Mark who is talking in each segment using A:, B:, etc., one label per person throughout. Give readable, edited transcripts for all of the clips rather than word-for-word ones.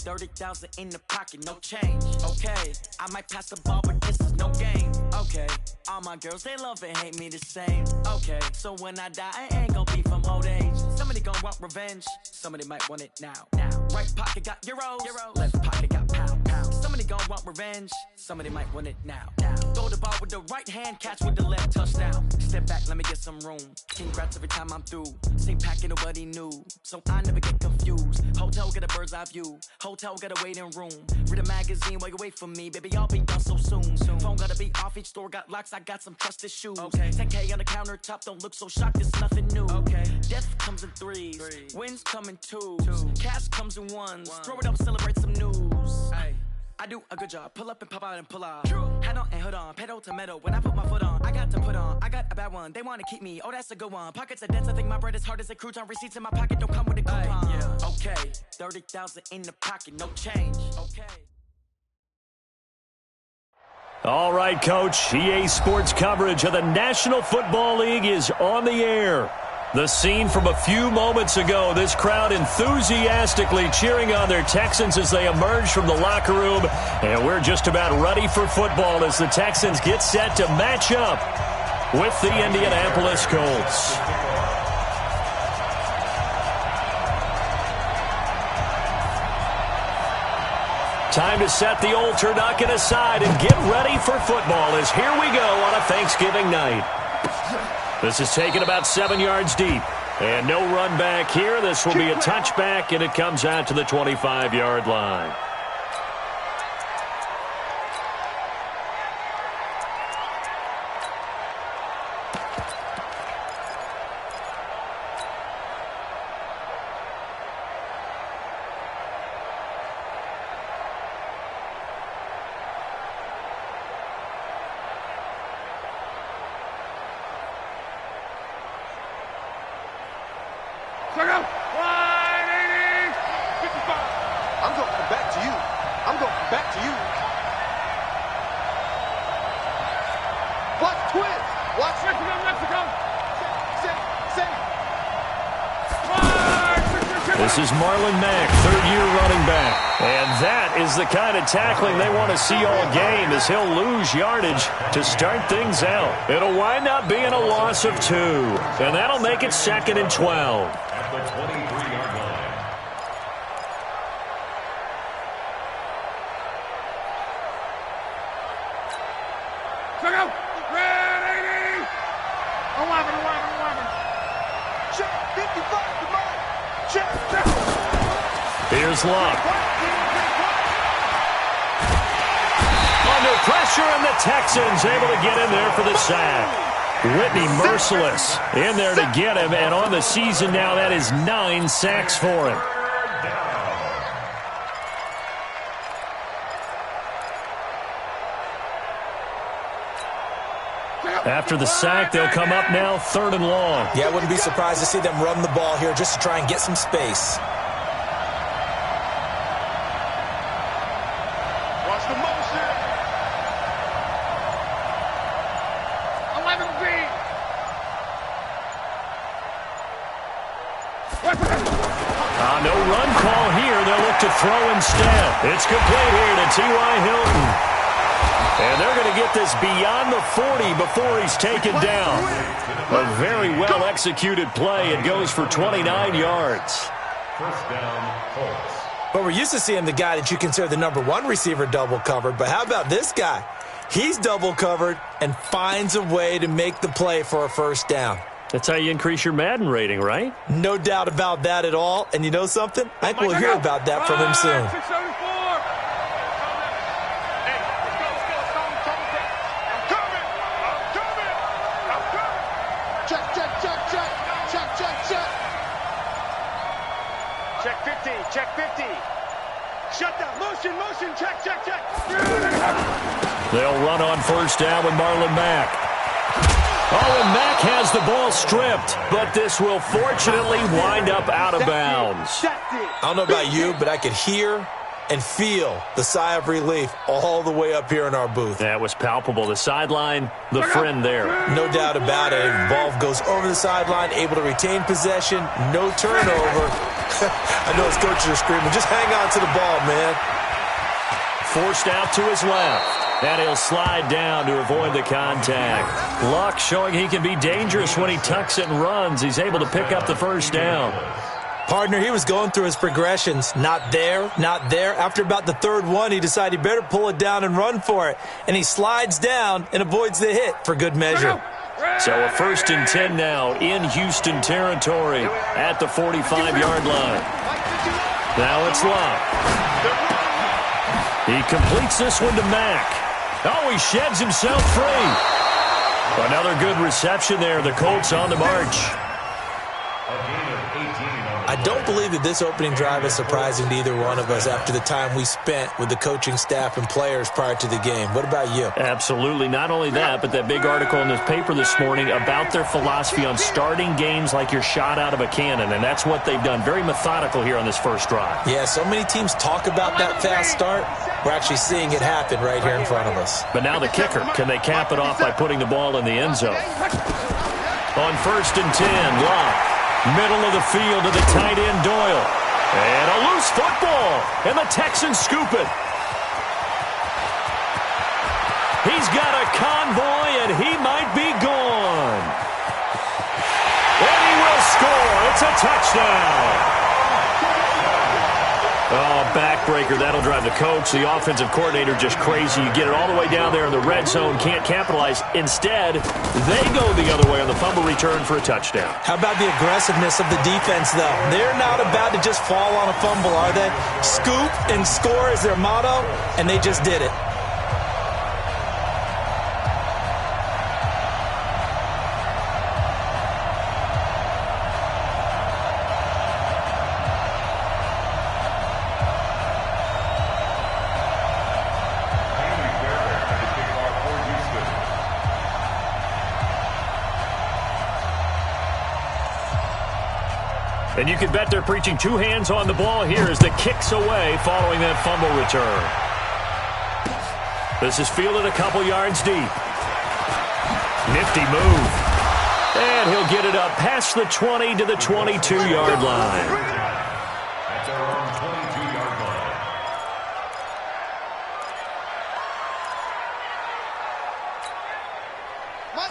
A: 30,000 in the pocket, no change. Okay, I might pass the ball, but this is no game. Okay, all my girls, they love and hate me the same. Okay, so when I die, I ain't gon' be from old age. Somebody gon' want revenge, somebody might want it now. Right pocket got euros, left pocket got pound. Somebody gon' want revenge, somebody might want it now. Throw the ball with the right hand, catch with the left, touchdown. Step back, let me get some room. Congrats every time I'm through. Same packet, nobody knew, so I never get confused. Hotel get a bird's eye view, hotel got a waiting room. Read a magazine while you wait for me, baby, I'll be done so soon. Phone gotta be off, each store got locks, I got some trusted shoes. 10K on the countertop, don't look so shocked, it's nothing new. Death comes in threes, wins come in twos, cash comes in ones. Throw it up, celebrate some news. I do a good job, pull up and pop out and pull out. Head on and hood on, pedal to metal. When I put my foot on, I got to put on. I got a bad one, they wanna keep me, oh that's a good one. Pockets are dense, I think my bread is hard as a crouton. Receipts in my pocket don't come with a coupon. Okay, 30,000 in the pocket, no change. Okay.
B: All right, Coach. EA Sports coverage of the National Football League is on the air. The scene from a few moments ago, this crowd enthusiastically cheering on their Texans as they emerge from the locker room. And we're just about ready for football as the Texans get set to match up with the Indianapolis Colts. Time to set the old turducken aside and get ready for football as here we go on a Thanksgiving night. This is taken about 7 yards deep. And no run back here. This will be a touchback, and it comes out to the 25-yard line. This is Marlon Mack, third-year running back. And that is the kind of tackling they want to see all game as he'll lose yardage to start things out. It'll wind up being a loss of 2. And that'll make it 2nd and 12.
C: At the 23-yard line.
B: Here's Luck. Under pressure, and the Texans able to get in there for the sack. Whitney merciless in there to get him, and on the season now, that is 9 sacks for him. After the sack, they'll come up now 3rd and long.
D: Yeah, I wouldn't be surprised to see them run the ball here just to try and get some space.
E: Watch the motion. 11 feet.
B: No run call here. They'll look to throw instead. It's complete here to T.Y. Hilton. And they're going to get this beyond the 40 before he's taken down. A very well-executed play. It goes for 29 yards.
C: First down, Colts.
D: Well, we're used to seeing the guy that you consider the #1 receiver double covered, but how about this guy? He's double covered and finds a way to make the play for a first down.
B: That's how you increase your Madden rating, right?
D: No doubt about that at all. And you know something? I think we'll hear about that from him soon.
E: Check 50. Shut down. Motion. Check.
B: They'll run on first down with Marlon Mack. Oh, and Mack has the ball stripped, but this will fortunately wind up out of bounds.
D: I don't know about you, but I could hear and feel the sigh of relief all the way up here in our booth.
B: That was palpable. The sideline, the friend there.
D: No doubt about it. Ball goes over the sideline, able to retain possession, no turnover. I know his coaches are screaming, just hang on to the ball, man.
B: Forced out to his left. And he'll slide down to avoid the contact. Luck showing he can be dangerous when he tucks it and runs. He's able to pick up the first down.
D: Partner, he was going through his progressions. Not there, not there. After about the third one, he decided he better pull it down and run for it. And he slides down and avoids the hit for good measure.
B: So a 1st and 10 now in Houston territory at the 45-yard line. Now it's Luck. He completes this one to Mack. Oh, he sheds himself free. Another good reception there. The Colts on the march.
D: I don't believe that this opening drive is surprising to either one of us after the time we spent with the coaching staff and players prior to the game. What about you?
B: Absolutely. Not only that, but that big article in the paper this morning about their philosophy on starting games like you're shot out of a cannon, and that's what they've done. Very methodical here on this first drive.
D: Yeah, so many teams talk about that fast start. We're actually seeing it happen right here in front of us.
B: But now the kicker. Can they cap it off by putting the ball in the end zone? On 1st and 10, Luck. Middle of the field to the tight end, Doyle. And a loose football. And the Texans scoop it. He's got a convoy, and he might be gone. And he will score. It's a touchdown. Oh, backbreaker. That'll drive the coach, the offensive coordinator, just crazy. You get it all the way down there in the red zone, can't capitalize. Instead, they go the other way on the fumble return for a touchdown.
D: How about the aggressiveness of the defense, though? They're not about to just fall on a fumble, are they? Scoop and score is their motto, and they just did it.
B: And you can bet they're preaching two hands on the ball here as the kick's away following that fumble return. This is fielded a couple yards deep. Nifty move. And he'll get it up past the 20 to the 22-yard line.
C: That's our own 22-yard line.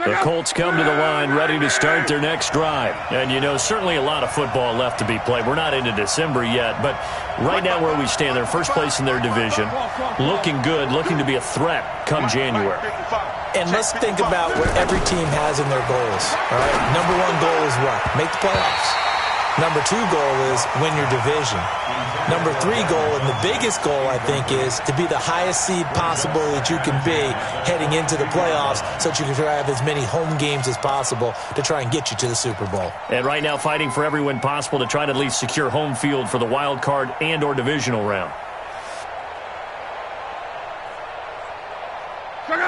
B: The Colts come to the line ready to start their next drive. And, you know, certainly a lot of football left to be played. We're not into December yet, but right now where we stand, they're first place in their division. Looking good, looking to be a threat come January.
D: And let's think about what every team has in their goals. All right? Number one goal is what? Make the playoffs. Number two goal is win your division. Number three goal, and the biggest goal, I think, is to be the highest seed possible that you can be heading into the playoffs so that you can have as many home games as possible to try and get you to the Super Bowl. And
B: right now fighting for every win possible to try to at least secure home field for the wild card and or divisional round.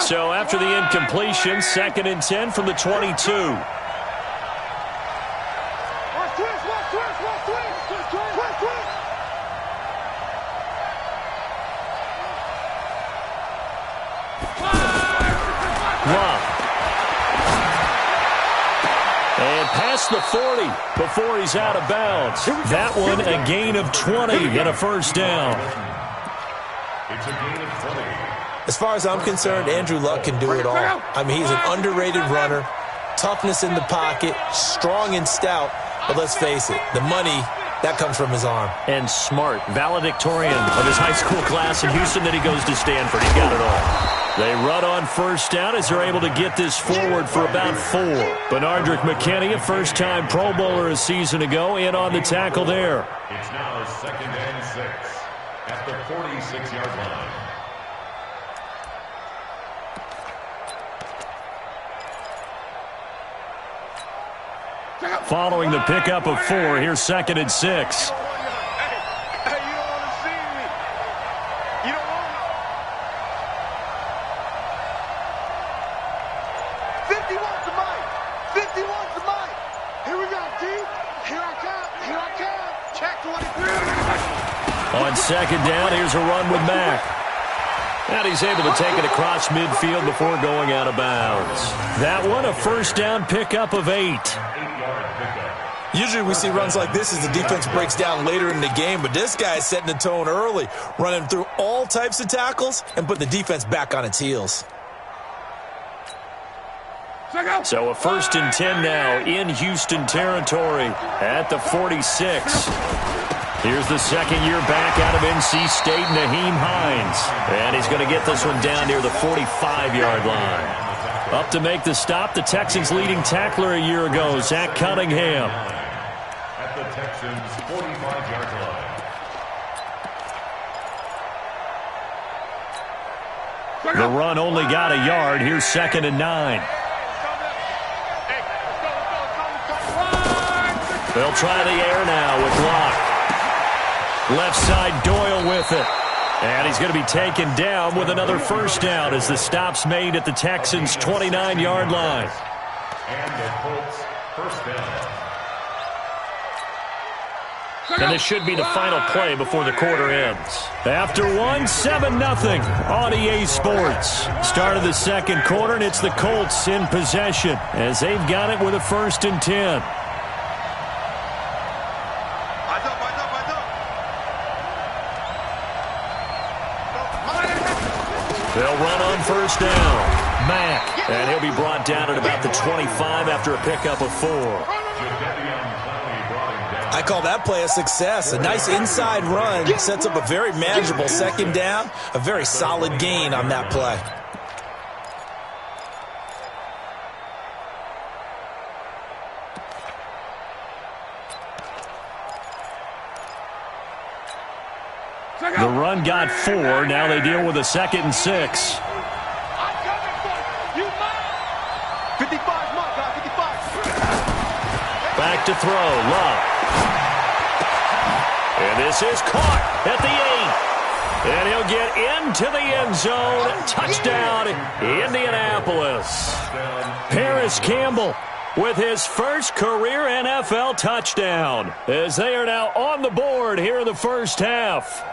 B: So after the incompletion, 2nd and 10 from the 22. And past the 40 before he's out of bounds. That one a gain of 20 and a first down.
C: It's a gain of 20.
D: As far as I'm concerned, Andrew Luck can do it all. I mean, he's an underrated runner, toughness in the pocket, strong and stout. But let's face it, the money, that comes from his arm.
B: And smart, valedictorian of his high school class in Houston, then he goes to Stanford. He got it all. They run on first down as they're able to get this forward for about 4. Benardrick McKinney, a first-time Pro Bowler a season ago, in on the tackle there.
C: It's now 2nd and 6 at the 46-yard line.
B: Following the pickup of 4, here's 2nd and 6.
E: Hey, you don't want to see me. You don't want me. 50 wants the mic. 50 wants the mic. Here we go, D. Here I come. Here I come. Check 23.
B: On second down, here's a run with Mack. And he's able to take it across midfield before going out of bounds. That one, a first down pickup of 8.
D: Usually we see runs like this as the defense breaks down later in the game, but this guy's setting the tone early, running through all types of tackles and putting the defense back on its heels.
B: So a 1st and 10 now in Houston territory at the 46. Here's the second-year back out of NC State, Nyheim Hines. And he's going to get this one down near the 45-yard line. Up to make the stop, the Texans' leading tackler a year ago, Zach Cunningham.
C: At the Texans' 45-yard line.
B: The run only got a yard. Here's 2nd and 9. They'll try the air now with Locke. Left side, Doyle with it. And he's going to be taken down with another first down as the stop's made at the Texans' 29-yard line.
C: And the Colts' first down.
B: And this should be the final play before the quarter ends. After one, 7-0 on EA Sports. Start of the second quarter, and it's the Colts in possession as they've got it with a 1st and 10. They'll run on first down. Mack, and he'll be brought down at about the 25 after a pickup of 4.
D: I call that play a success. A nice inside run sets up a very manageable second down. A very solid gain on that play.
B: The run got 4. Now they deal with a 2nd and 6.
E: 55, Mark, 55.
B: Back to throw, Love. And this is caught at the 8. And he'll get into the end zone. Touchdown, Indianapolis. Paris Campbell with his first career NFL touchdown as they are now on the board here in the first half.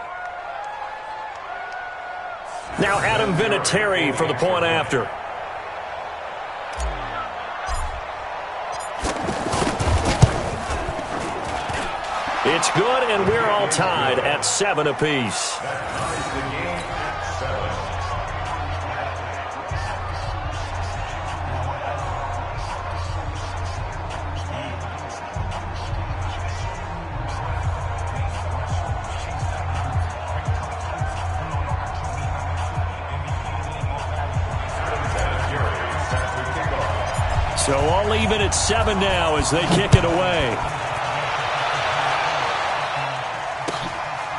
B: Now Adam Vinatieri for the point after. It's good, and we're all tied at 7 apiece. So all even at 7 now as they kick it away.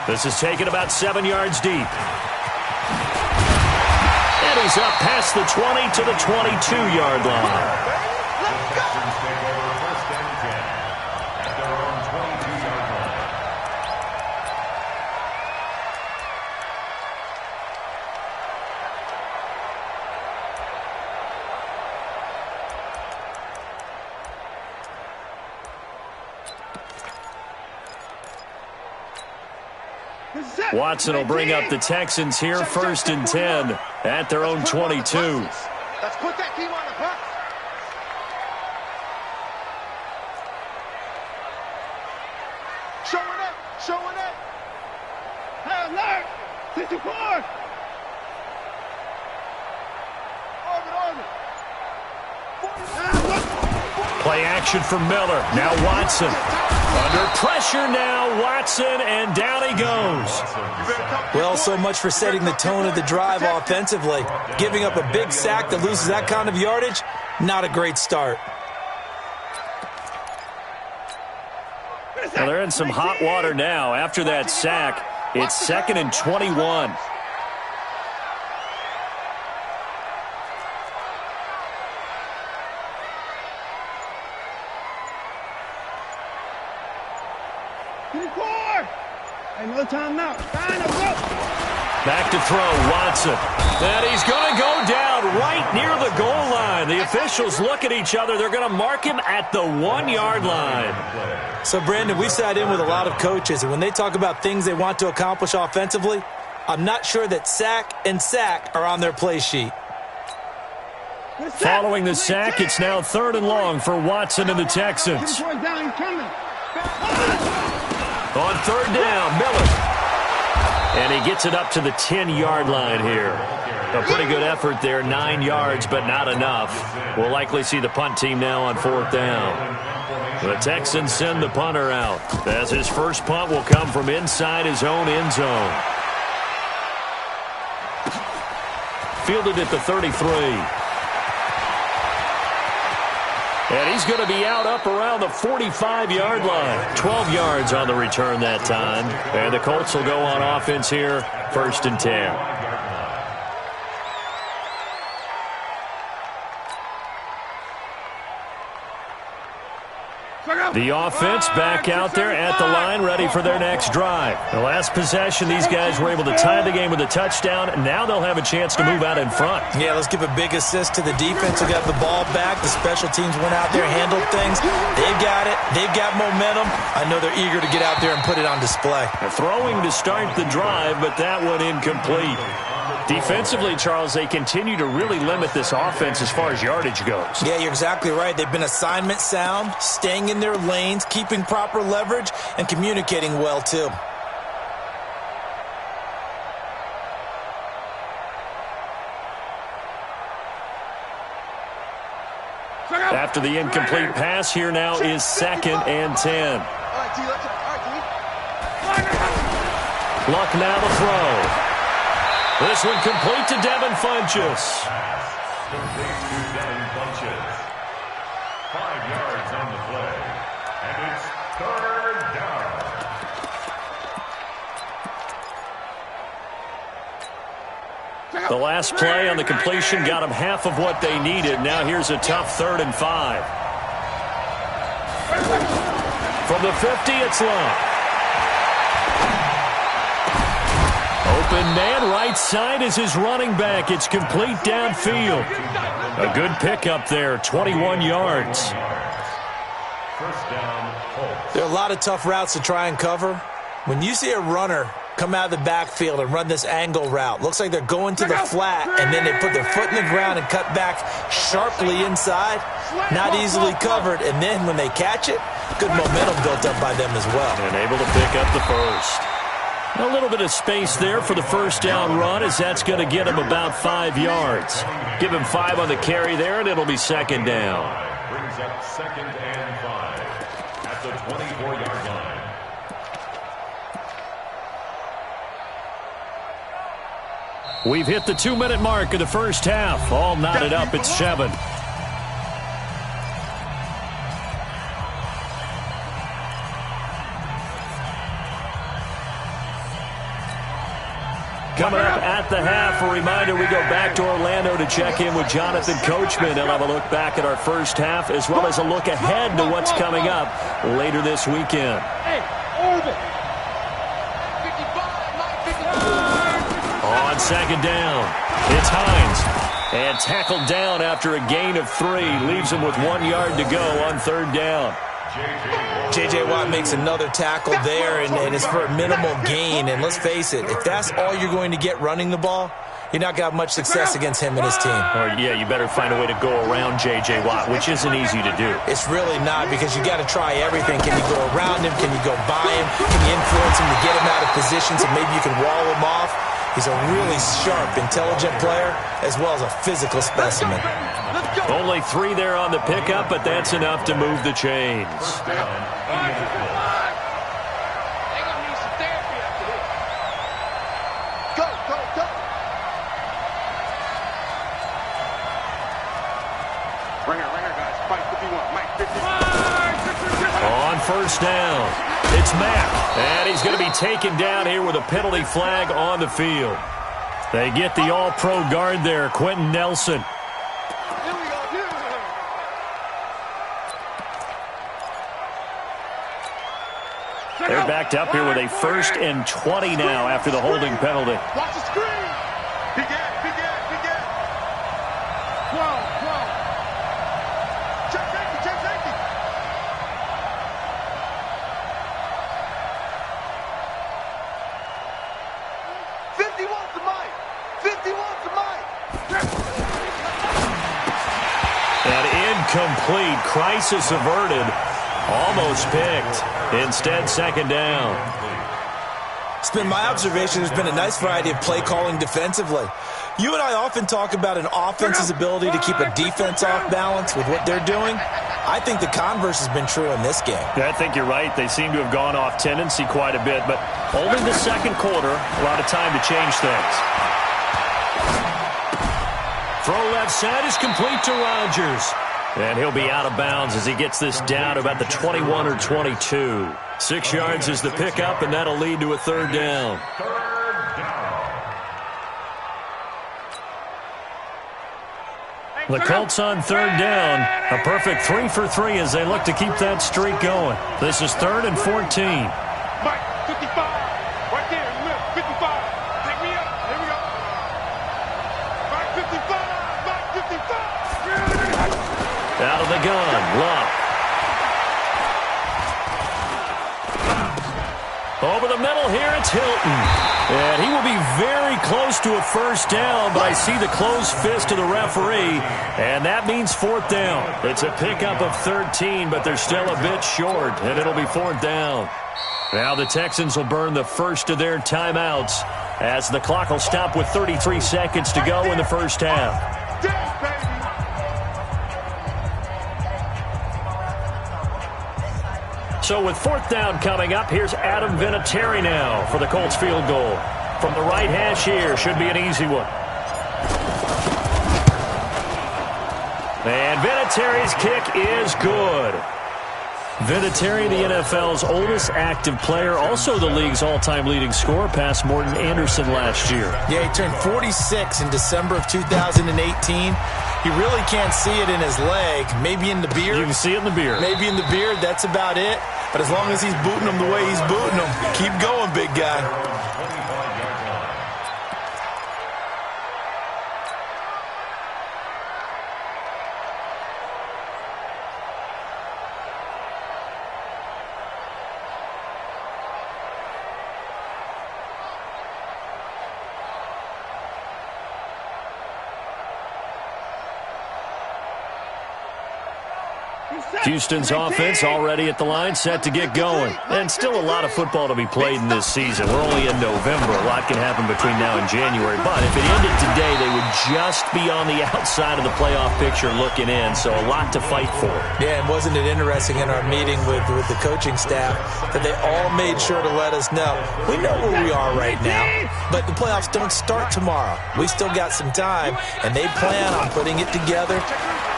B: This is taken about 7 yards deep. And he's up past the 20 to the 22-yard line. Watson will bring up the Texans here, 1st and 10 at their own 22.
E: Let's put that team on the bus. Showing it. Hey, alert! 54! Orbit.
B: Play action for Miller. Now Watson. Under pressure now, Watson, and down he goes.
D: Well, so much for setting the tone of the drive offensively. Giving up a big sack that loses that kind of yardage, not a great start.
B: Well, they're in some hot water now. After that sack, it's 2nd and 21.
E: Another time now. Go.
B: Back to throw, Watson. And he's going to go down right near the goal line. The officials look at each other. They're going to mark him at the 1-yard line.
D: So, Brandon, we've sat in with a lot of coaches, and when they talk about things they want to accomplish offensively, I'm not sure that sack and sack are on their play sheet.
B: Following the sack, it's now 3rd and long for Watson and the Texans. On 3rd down, Miller. And he gets it up to the 10-yard line here. A pretty good effort there, 9 yards, but not enough. We'll likely see the punt team now on 4th down. The Texans send the punter out, as his first punt will come from inside his own end zone. Fielded at the 33. And he's going to be out up around the 45-yard line. 12 yards on the return that time. And the Colts will go on offense here, 1st and 10. The offense back out there at the line, ready for their next drive. The last possession, these guys were able to tie the game with a touchdown. Now they'll have a chance to move out in front.
D: Yeah, let's give a big assist to the defense who got the ball back. The special teams went out there, handled things. They've got it. They've got momentum. I know they're eager to get out there and put it on display.
B: They're throwing to start the drive, but that one incomplete. Defensively, Charles, they continue to really limit this offense as far as yardage goes.
D: Yeah, you're exactly right. They've been assignment sound, staying in their lanes, keeping proper leverage, and communicating well, too.
B: After the incomplete pass, here now is 2nd and 10. Luck now to throw. This one complete to Devin Funchess.
C: Complete to Devin Funchess. 5 yards on the play. And it's 3rd down.
B: The last play on the completion got them half of what they needed. Now here's a tough 3rd and 5. From the 50, it's Long. Open man, right side is his running back. It's complete downfield. A good pickup there, 21 yards.
D: There are a lot of tough routes to try and cover. When you see a runner come out of the backfield and run this angle route, looks like they're going to the flat, and then they put their foot in the ground and cut back sharply inside. Not easily covered, and then when they catch it, good momentum built up by them as well.
B: And able to pick up the first. A little bit of space there for the first down run, as that's going to get him about 5 yards. Give him 5 on the carry there, and it'll be 2nd down.
C: Brings up 2nd and 5 at the 24-yard line.
B: We've hit the 2-minute mark of the first half. All knotted up at 7. Coming up at the half, a reminder, we go back to Orlando to check in with Jonathan Coachman. He'll have a look back at our first half, as well as a look ahead to what's coming up later this weekend. On 2nd down, it's Hines. And tackled down after a gain of 3. Leaves him with 1 yard to go on 3rd down.
D: J.J. Watt makes another tackle there, and it's for a minimal gain. And let's face it, if that's all you're going to get running the ball, you're not going to have much success against him and his team.
B: Or, yeah, you better find a way to go around J.J. Watt, which isn't easy to do.
D: It's really not, because you got to try everything. Can you go around him? Can you go by him? Can you influence him to get him out of position so maybe you can wall him off? He's a really sharp, intelligent player, as well as a physical specimen.
B: Only 3 there on the pickup, but that's enough to move the chains. On 1st down, it's Mack, and he's going to be taken down here with a penalty flag on the field. They get the all-pro guard there, Quentin Nelson. They're back backed up here with a 1st and 20 now after the holding penalty.
E: Watch the screen. Big gap. 12. Check safety. 50 wants the mic.
B: And incomplete. Crisis averted. Almost picked. Instead, 2nd down.
D: It's been my observation there's been a nice variety of play calling defensively. You and I often talk about an offense's ability to keep a defense off balance with what they're doing. I think the converse has been true in this game.
B: Yeah, I think you're right. They seem to have gone off tendency quite a bit, but only the 2nd quarter, a lot of time to change things. Throw left side is complete to Rodgers. And he'll be out of bounds as he gets this down to about the 21 or 22. 6 yards is the pickup, and that'll lead to a 3rd down. The Colts on 3rd down. A perfect 3 for 3 as they look to keep that streak going. This is 3rd and 14.
E: Mike, 55. Right there, in the middle. 55. Take me up. Here we go. Mike, 55.
B: Out of the gun. Luck. Over the middle here, it's Hilton. And he will be very close to a 1st down, but I see the closed fist of the referee, and that means 4th down. It's a pickup of 13, but they're still a bit short, and it'll be 4th down. Now the Texans will burn the first of their timeouts as the clock will stop with 33 seconds to go in the first half. So with 4th down coming up, here's Adam Vinatieri now for the Colts field goal. From the right hash here, should be an easy one. And Vinatieri's kick is good. Vinatieri, the NFL's oldest active player, also the league's all-time leading scorer, past Morton Anderson last year.
D: Yeah, he turned 46 in December of 2018. You really can't see it in his leg. Maybe in the beard.
B: You can see it in the beard.
D: Maybe in the beard. That's about it. But as long as he's booting them the way he's booting them, keep going, big guy.
B: Houston's offense already at the line, set to get going. And still a lot of football to be played in this season. We're only in November. A lot can happen between now and January. But if it ended today, they would just be on the outside of the playoff picture looking in. So a lot to fight for.
D: Yeah, and wasn't it interesting in our meeting with the coaching staff that they all made sure to let us know, we know where we are right now, but the playoffs don't start tomorrow. We still got some time, and they plan on putting it together,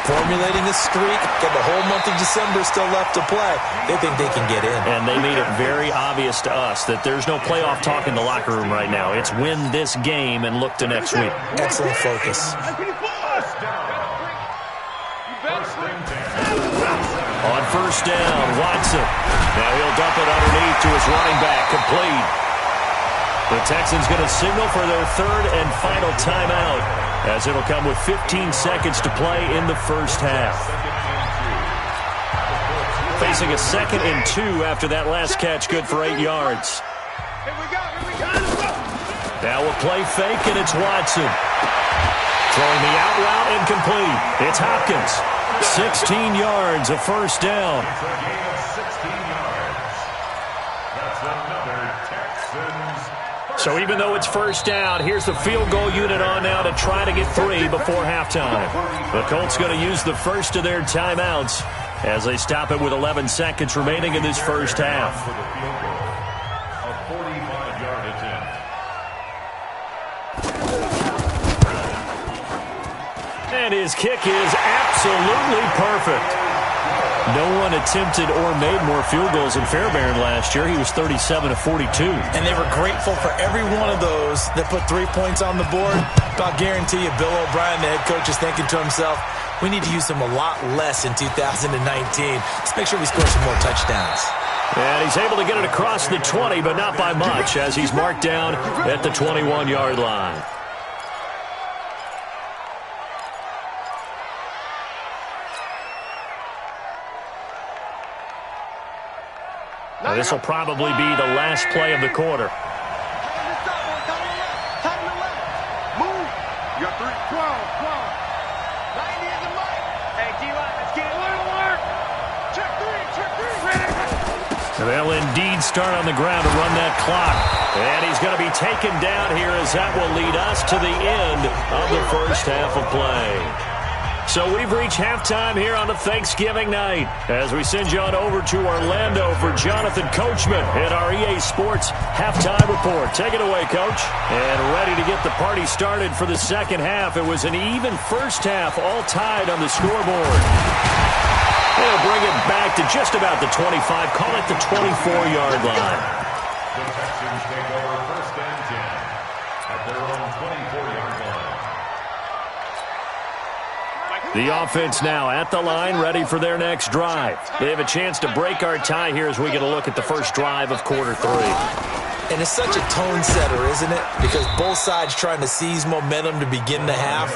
D: formulating a streak, got the whole month of December still left to play. They think they can get in.
B: And they made it very obvious to us that there's no playoff talk in the locker room right now. It's win this game and look to next week.
D: Excellent focus.
B: On 1st down, Watson. Now he'll dump it underneath to his running back, complete. The Texans going to signal for their 3rd and final timeout, as it'll come with 15 seconds to play in the first half. Facing a 2nd and 2 after that last catch, good for 8 yards. Now a play fake, and it's Watson. Throwing the out route incomplete. It's Hopkins. 16 yards, a 1st down. So even though it's 1st down, here's the field goal unit on now to try to get 3 before halftime. The Colts going to use the first of their timeouts as they stop it with 11 seconds remaining in this first half. And his kick is absolutely perfect. No one attempted or made more field goals than Fairbairn last year. He was 37 of 42.
D: And they were grateful for every one of those that put 3 points on the board. I'll guarantee you Bill O'Brien, the head coach, is thinking to himself, we need to use them a lot less in 2019. Let's make sure we score some more touchdowns.
B: And he's able to get it across the 20, but not by much, as he's marked down at the 21-yard line. Now, this will probably be the last play of the quarter.
E: Move. You got 3. 12. 90 is the mic. Hey, D-line, let's get it. Work. Check 3.
B: And they'll indeed start on the ground to run that clock. And he's going to be taken down here, as that will lead us to the end of the first half of play. So we've reached halftime here on a Thanksgiving night as we send you on over to Orlando for Jonathan Coachman in our EA Sports Halftime Report. Take it away, Coach. And ready to get the party started for the second half. It was an even first half, all tied on the scoreboard. They'll bring it back to just about the 25, call it the 24-yard line.
C: The Texans take over first and 10 at their own 24-yard line.
B: The offense now at the line, ready for their next drive. They have a chance to break our tie here as we get a look at the first drive of quarter 3.
D: And it's such a tone setter, isn't it? Because both sides trying to seize momentum to begin the half.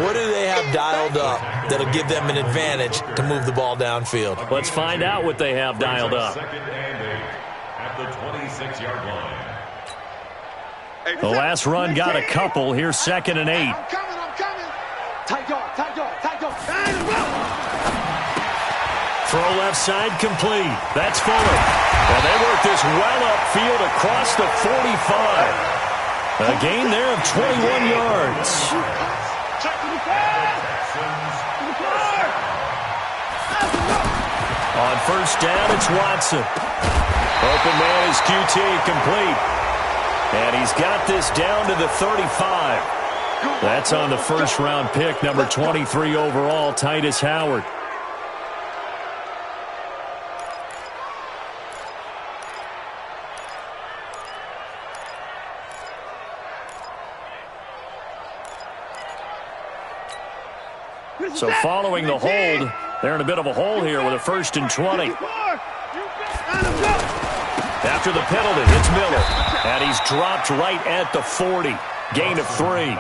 D: What do they have dialed up that'll give them an advantage to move the ball downfield?
B: Let's find out what they have dialed up.
C: Second and 8 at the 26-yard line.
B: The last run got a couple. Here's second and 8.
E: I'm coming. Tight dog.
B: Throw left side complete. That's Fuller. And they work this well upfield across the 45. A gain there of 21 yards. On first down, it's Watson. Open man is QT, complete. And he's got this down to the 35. That's on the first-round pick, number 23 overall, Titus Howard. So following the hold, they're in a bit of a hole here with a 1st and 20. After the penalty, it's Miller. And he's dropped right at the 40. Gain of 3.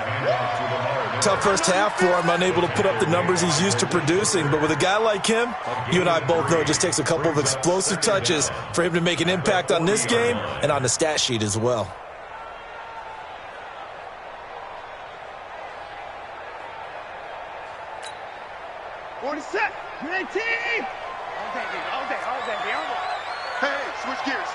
D: Tough first half for him, unable to put up the numbers he's used to producing. But with a guy like him, you and I both know it just takes a couple of explosive touches for him to make an impact on this game and on the stat sheet as well.
E: Hey, switch gears.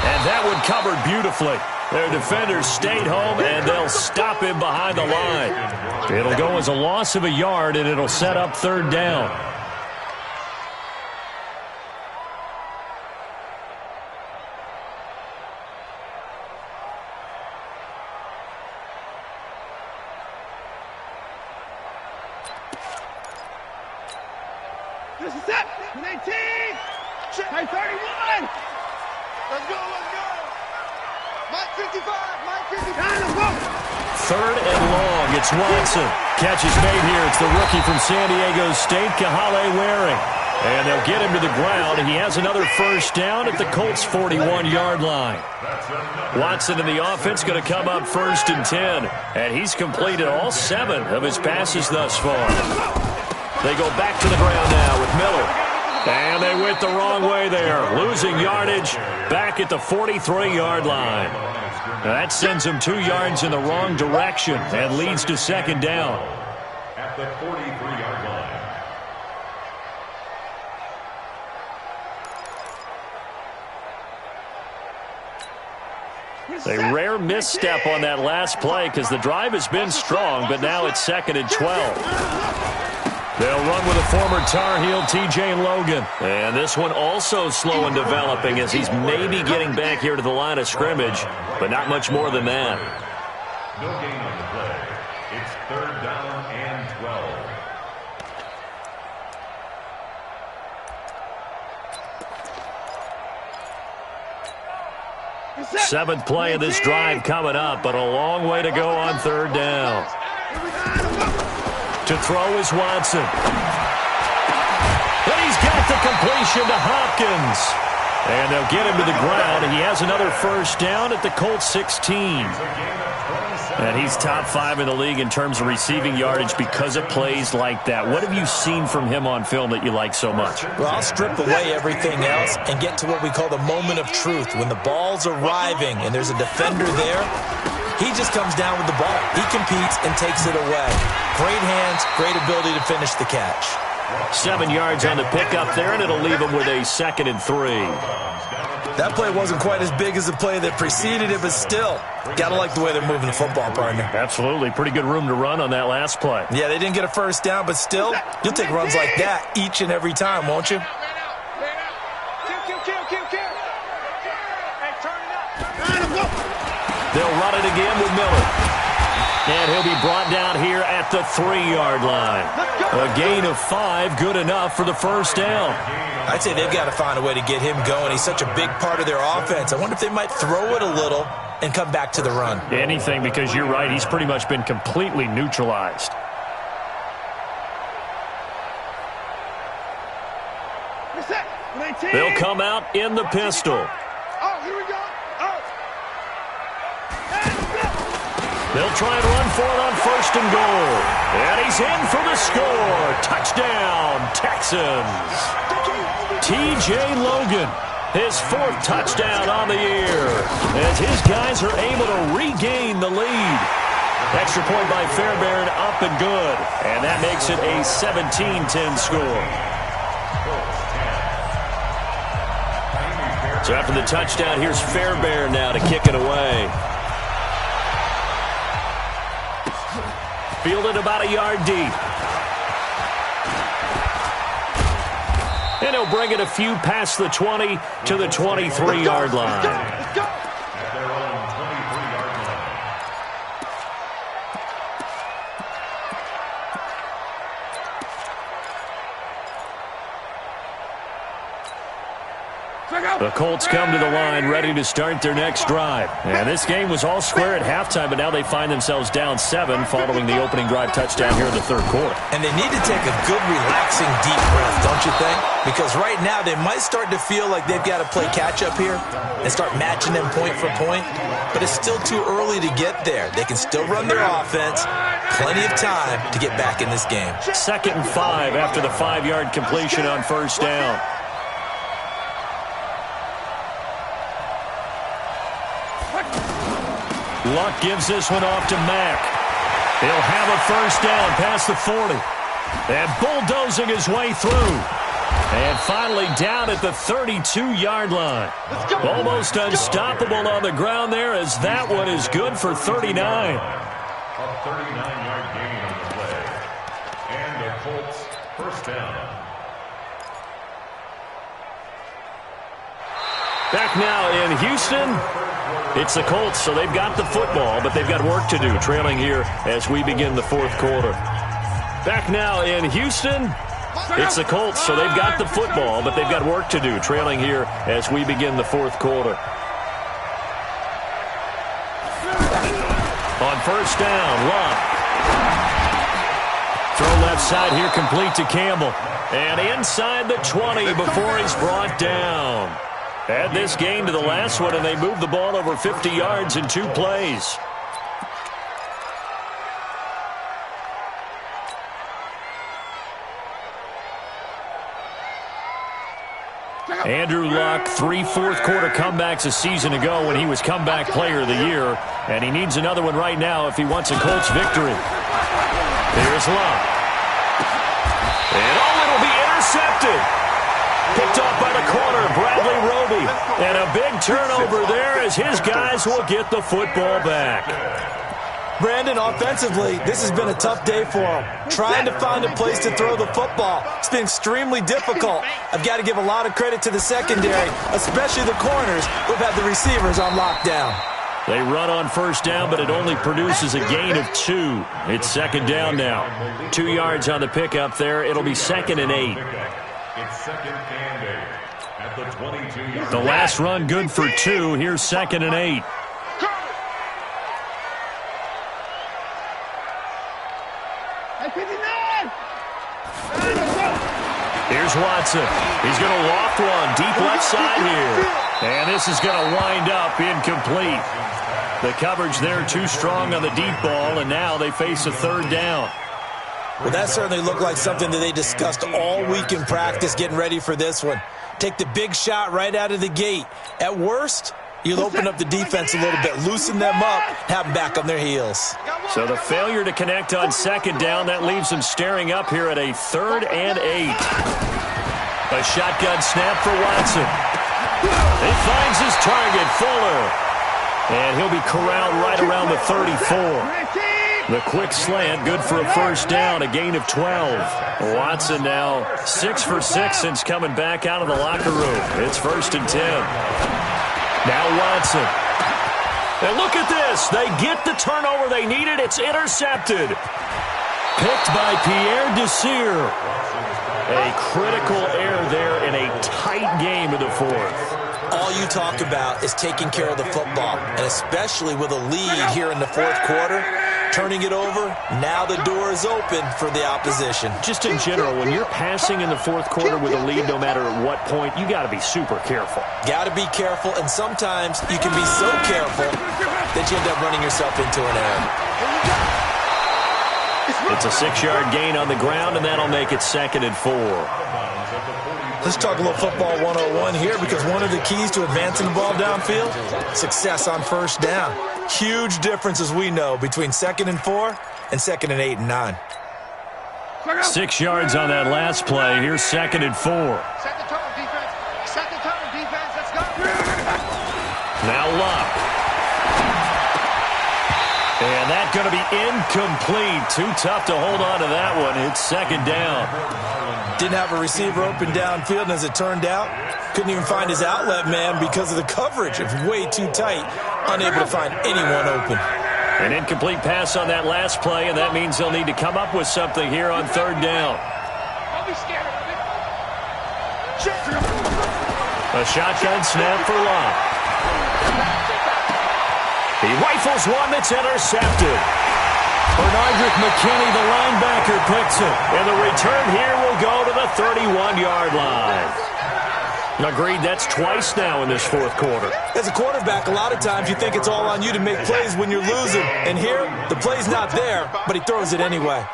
B: And that one covered beautifully. Their defenders stayed home, and they'll stop him behind the line. It'll go as a loss of a yard, and it'll set up 3rd down.
E: This is it. 18. Hey, 31. Let's go. Mike 55.
B: 3rd and long. It's Watson. Catch is made here. It's the rookie from San Diego State, Kahale Waring. And they'll get him to the ground. He has another first down at the Colts' 41-yard line. Watson in the offense going to come up 1st and 10. And he's completed all 7 of his passes thus far. They go back to the ground now with Miller. And they went the wrong way there, losing yardage back at the 43-yard line. Now that sends them 2 yards in the wrong direction and leads to 2nd down.
C: At the 43-yard line.
B: A rare misstep on that last play because the drive has been strong, but now it's 2nd and 12. They'll run with a former Tar Heel, T.J. Logan. And this one also slow in developing as he's maybe getting back here to the line of scrimmage, but not much more than that.
C: No gain on the play. It's 3rd down and 12.
B: 7th play of this drive coming up, but a long way to go on 3rd down. To To throw is Watson. And he's got the completion to Hopkins. And they'll get him to the ground. He has another first down at the Colts 16. And he's top 5 in the league in terms of receiving yardage because of plays like that. What have you seen from him on film that you like so much?
D: Well, I'll strip away everything else and get to what we call the moment of truth. When the ball's arriving and there's a defender there, he just comes down with the ball. He competes and takes it away. Great hands, great ability to finish the catch.
B: 7 yards on the pickup there, and it'll leave him with a 2nd and 3.
D: That play wasn't quite as big as the play that preceded it, but still, gotta like the way they're moving the football, partner.
B: Absolutely. Pretty good room to run on that last play.
D: Yeah, they didn't get a first down, but still, you'll take runs like that each and every time, won't you?
B: They'll run it again with Miller. And he'll be brought down here at the 3-yard line. A gain of 5, good enough for the first down.
D: I'd say they've got to find a way to get him going. He's such a big part of their offense. I wonder if they might throw it a little and come back to the run.
B: Anything, because you're right, he's pretty much been completely neutralized. They'll come out in the pistol.
E: Here we go.
B: They'll try and run for it on 1st and goal. And he's in for the score. Touchdown, Texans. T.J. Logan, his 4th touchdown on the year, as his guys are able to regain the lead. Extra point by Fairbairn, up and good. And that makes it a 17-10 score. So after the touchdown, here's Fairbairn now to kick it away. Fielded about a yard deep. And he'll bring it a few past the 20 to the 23-yard line.
C: At their own 23-yard line.
B: The Colts come to the line ready to start their next drive. And this game was all square at halftime, but now they find themselves down 7 following the opening drive touchdown here in the 3rd quarter.
D: And they need to take a good, relaxing, deep breath, don't you think? Because right now they might start to feel like they've got to play catch-up here and start matching them point for point. But it's still too early to get there. They can still run their offense. Plenty of time to get back in this game.
B: 2nd and 5 after the 5-yard completion on 1st down. Luck gives this one off to Mack. He'll have a first down past the 40. And bulldozing his way through. And finally down at the 32-yard line. Almost unstoppable on the ground there, as that one is good for 39.
C: A 39-yard gain on the play. And the Colts first down.
B: Back now in Houston. It's the Colts, so they've got the football, but they've got work to do, trailing here as we begin the 4th quarter. Back now in Houston. It's the Colts, so they've got the football, but they've got work to do, trailing here as we begin the 4th quarter. On 1st down, Luck. Throw left side here, complete to Campbell. And inside the 20 before he's brought down. Add this game to the last one, and they moved the ball over 50 yards in 2 plays. Andrew Luck, 3 fourth-quarter comebacks a season ago when he was comeback player of the year, and he needs another one right now if he wants a Colts victory. Here's Luck. And it'll be intercepted. Picked off by the corner, Bradley Roby. And a big turnover there as his guys will get the football back.
D: Brandon, offensively, this has been a tough day for him. Trying to find a place to throw the football. It's been extremely difficult. I've got to give a lot of credit to the secondary, especially the corners who've had the receivers on lockdown.
B: They run on 1st down, but it only produces a gain of 2. It's 2nd down now. 2 yards on the pickup there. It'll be 2nd and 8.
C: It's 2nd and 8 at the 22-yard.
B: The last run good for 2. Here's 2nd and 8. Watson. He's going to loft one deep left side here. And this is going to wind up incomplete. The coverage there too strong on the deep ball, and now they face a third down.
D: Well, that certainly looked like something that they discussed all week in practice getting ready for this one. Take the big shot right out of the gate. At worst, you'll open up the defense a little bit, loosen them up, have them back on their heels.
B: So the failure to connect on second down, that leaves them staring up here at a 3rd and 8. A shotgun snap for Watson. He finds his target, Fuller. And he'll be corralled right around the 34. The quick slant, good for a first down, a gain of 12. Watson now 6 for 6 since coming back out of the locker room. It's 1st and 10. Now Watson. And look at this. They get the turnover they needed. It's intercepted. Picked by Pierre Desir. A critical error there in a tight game in the 4th.
D: All you talk about is taking care of the football, and especially with a lead here in the 4th quarter, turning it over, now the door is open for the opposition.
B: Just in general, when you're passing in the 4th quarter with a lead, no matter at what point, you got to be super careful.
D: Got to be careful, and sometimes you can be so careful that you end up running yourself into an error.
B: It's a 6-yard gain on the ground, and that'll make it 2nd and 4.
D: Let's talk a little football 101 here, because one of the keys to advancing the ball downfield, success on first down. Huge difference, as we know, between 2nd and 4 and 2nd and 8 and 9.
B: 6 yards on that last play. Here's 2nd and 4.
E: Set the tone, defense. Set the tone, defense. Let's go.
B: Now Luck. And that's going to be incomplete. Too tough to hold on to that one. It's 2nd down.
D: Didn't have a receiver open downfield, and as it turned out, couldn't even find his outlet man because of the coverage. It's way too tight, unable to find anyone open.
B: An incomplete pass on that last play, and that means they'll need to come up with something here on 3rd down.
E: Don't be scared of it.
B: A shotgun snap for Locke. He rifles one that's intercepted. Bernardrick McKinney, the linebacker, picks it. And the return here will go to the 31-yard line. Agreed, that's twice now in this 4th quarter.
D: As a quarterback, a lot of times you think it's all on you to make plays when you're losing. And here, the play's not there, but he throws it anyway.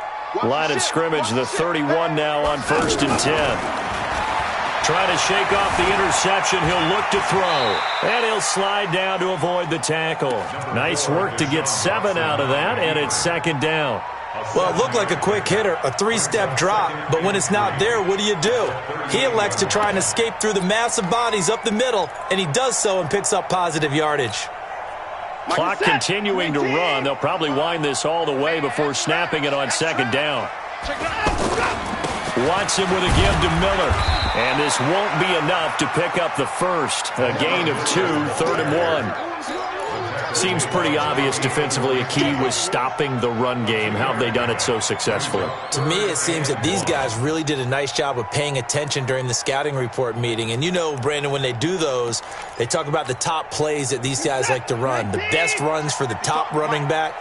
B: Line of scrimmage, the 31 now on 1st and 10. Trying to shake off the interception. He'll look to throw. And he'll slide down to avoid the tackle. Nice work to get 7 out of that, and it's 2nd down.
D: Well, it looked like a quick hitter, a 3-step drop, but when it's not there, what do? He elects to try and escape through the massive bodies up the middle, and he does so and picks up positive yardage.
B: Clock continuing to run. They'll probably wind this all the way before snapping it on 2nd down. Watson with a give to Miller. And this won't be enough to pick up the first. A gain of 2, 3rd and 1. Seems pretty obvious defensively a key was stopping the run game. How have they done it so successfully?
D: To me, it seems that these guys really did a nice job of paying attention during the scouting report meeting. And you know, Brandon, when they do those, they talk about the top plays that these guys like to run. The best runs for the top running back.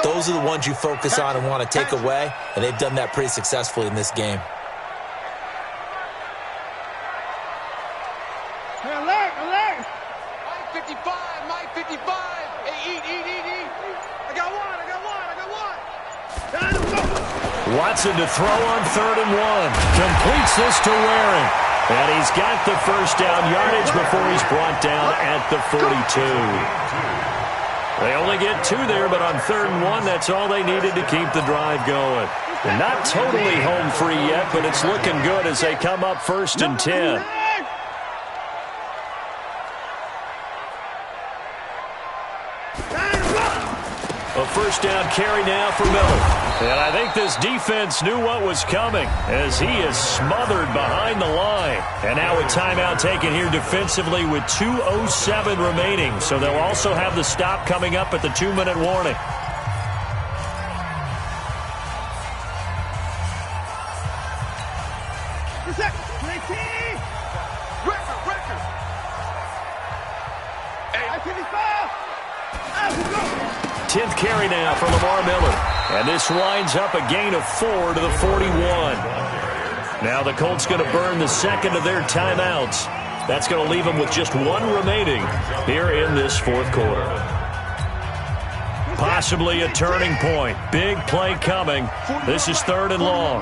D: Those are the ones you focus on and want to take away. And they've done that pretty successfully in this game.
E: Alert! Mike 55, Mike 55. Hey, eat. I got one.
B: Watson to throw on 3rd and 1. Completes this to Waring. And he's got the first down yardage before he's brought down at the 42. They only get 2 there, but on 3rd and 1, that's all they needed to keep the drive going. And not totally home free yet, but it's looking good as they come up 1st and 10. A first down carry now for Miller. And I think this defense knew what was coming as he is smothered behind the line. And now a timeout taken here defensively with 2:07 remaining. So they'll also have the stop coming up at the 2-minute warning. Tenth carry now for Lamar Miller. And this winds up a gain of 4 to the 41. Now the Colts going to burn the second of their timeouts. That's going to leave them with just one remaining here in this fourth quarter. Possibly a turning point. Big play coming. This is 3rd and long.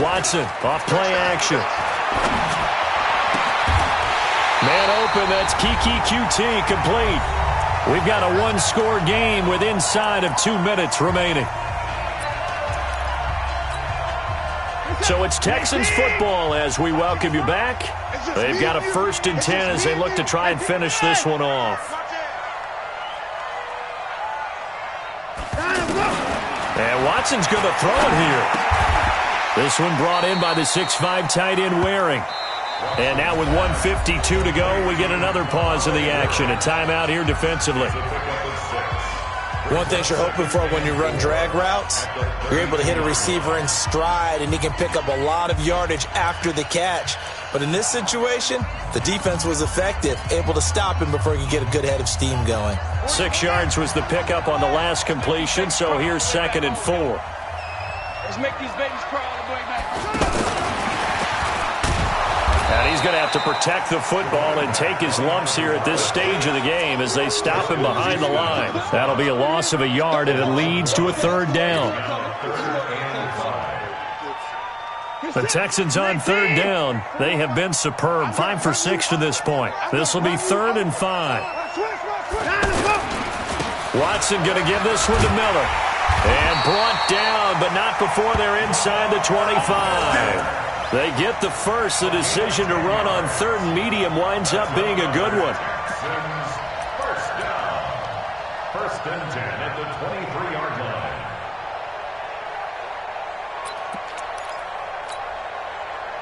B: Watson off play action. Man open, that's Kiki QT complete. We've got a one-score game with inside of 2 minutes remaining. So it's Texans football as we welcome you back. They've got a 1st and 10 as they look to try and finish this one off. And Watson's going to throw it here. This one brought in by the 6'5" tight end Waring. And now with 1:52 to go, we get another pause in the action. A timeout here defensively.
D: One thing you're hoping for when you run drag routes, you're able to hit a receiver in stride, and he can pick up a lot of yardage after the catch. But in this situation, the defense was effective, able to stop him before he could get a good head of steam going.
B: 6 yards was the pickup on the last completion, so here's 2nd and 4.
E: Let's make these babies crawl all the way back.
B: And he's going to have to protect the football and take his lumps here at this stage of the game as they stop him behind the line. That'll be a loss of a yard, and it leads to a 3rd down. The Texans on 3rd down. They have been superb. 5 for 6 to this point. This will be 3rd and 5. Watson going to give this one to Miller. And brought down, but not before they're inside the 25. They get the first. The decision to run on 3rd and medium winds up being a good one.
C: First down. 1st and 10 at the 23-yard line.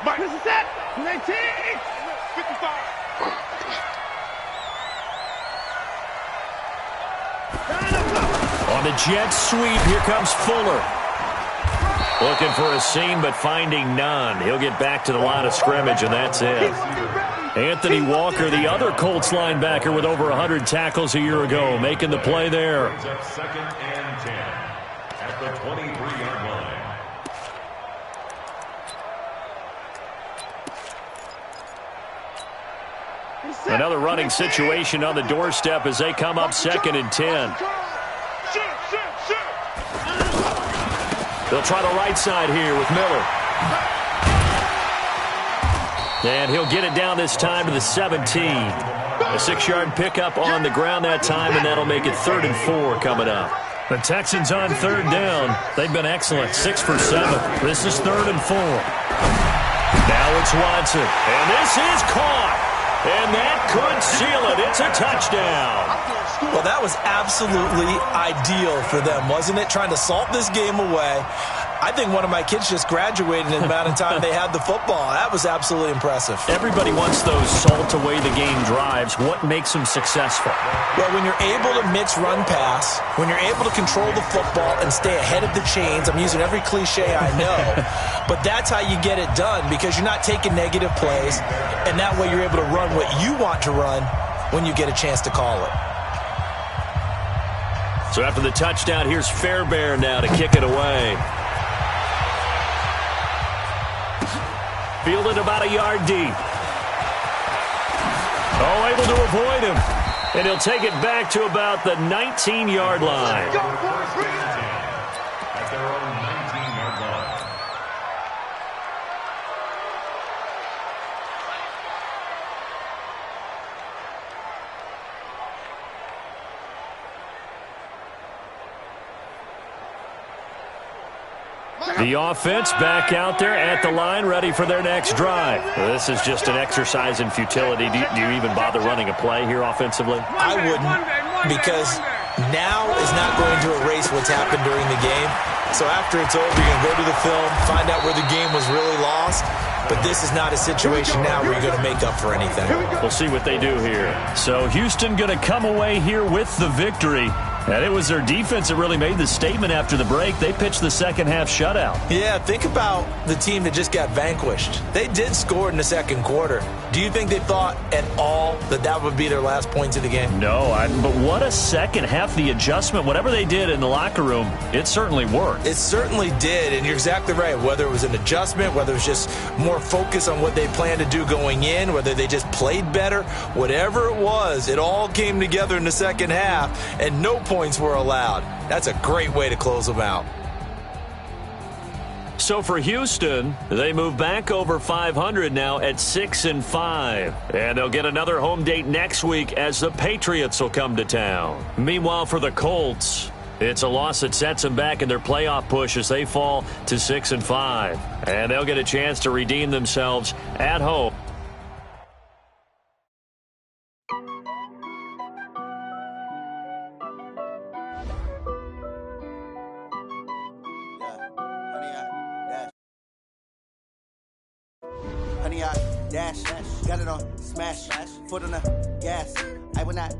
E: Mike, this is set. 19. 55.
B: On the jet sweep, here comes Fuller. Looking for a seam, but finding none. He'll get back to the line of scrimmage, and that's it. Anthony Walker, the other Colts linebacker with over 100 tackles a year ago, making the play there.
C: 2nd and 10 at the 23-yard line.
B: Another running situation on the doorstep as they come up 2nd and 10. They'll try the right side here with Miller. And he'll get it down this time to the 17. A 6-yard pickup on the ground that time, and that'll make it 3rd and 4 coming up. The Texans on 3rd down. They've been excellent, 6 for 7. This is 3rd and 4. Now it's Watson, and this is caught. And that could seal it. It's a touchdown.
D: Well, that was absolutely ideal for them, wasn't it? Trying to salt this game away. I think one of my kids just graduated in the amount of time they had the football. That was absolutely impressive.
B: Everybody wants those salt-away-the-game drives. What makes them successful?
D: Well, when you're able to mix run-pass, when you're able to control the football and stay ahead of the chains, I'm using every cliche I know, but that's how you get it done because you're not taking negative plays, and that way you're able to run what you want to run when you get a chance to call it.
B: So after the touchdown, here's Fairbairn now to kick it away. Fielded about a yard deep. Oh, able to avoid him. And he'll take it back to about the 19-yard line.
C: At their own 19-yard line.
B: The offense back out there at the line, ready for their next drive. This is just an exercise in futility. Do you even bother running a play here offensively?
D: I wouldn't, because now is not going to erase what's happened during the game. So after it's over, you're going to go to the film, find out where the game was really lost. But this is not a situation now where you're going to make up for anything.
B: We'll see what they do here. So Houston going to come away here with the victory. And it was their defense that really made the statement after the break. They pitched the second half shutout.
D: Yeah, think about the team that just got vanquished. They did score in the second quarter. Do you think they thought at all that that would be their last points of the game?
B: No, but what a second half. The adjustment, whatever they did in the locker room, it certainly worked.
D: It certainly did, and you're exactly right. Whether it was an adjustment, whether it was just more focus on what they planned to do going in, whether they just played better, whatever it was, it all came together in the second half, and no points were allowed. That's a great way to close them out.
B: So for Houston, they move back over 500 now at 6-5. And they'll get another home date next week as the Patriots will come to town. Meanwhile, for the Colts, it's a loss that sets them back in their playoff push as they fall to 6-5. And they'll get a chance to redeem themselves at home.
F: Honey, I dash, got it on smash, foot on the gas. I will not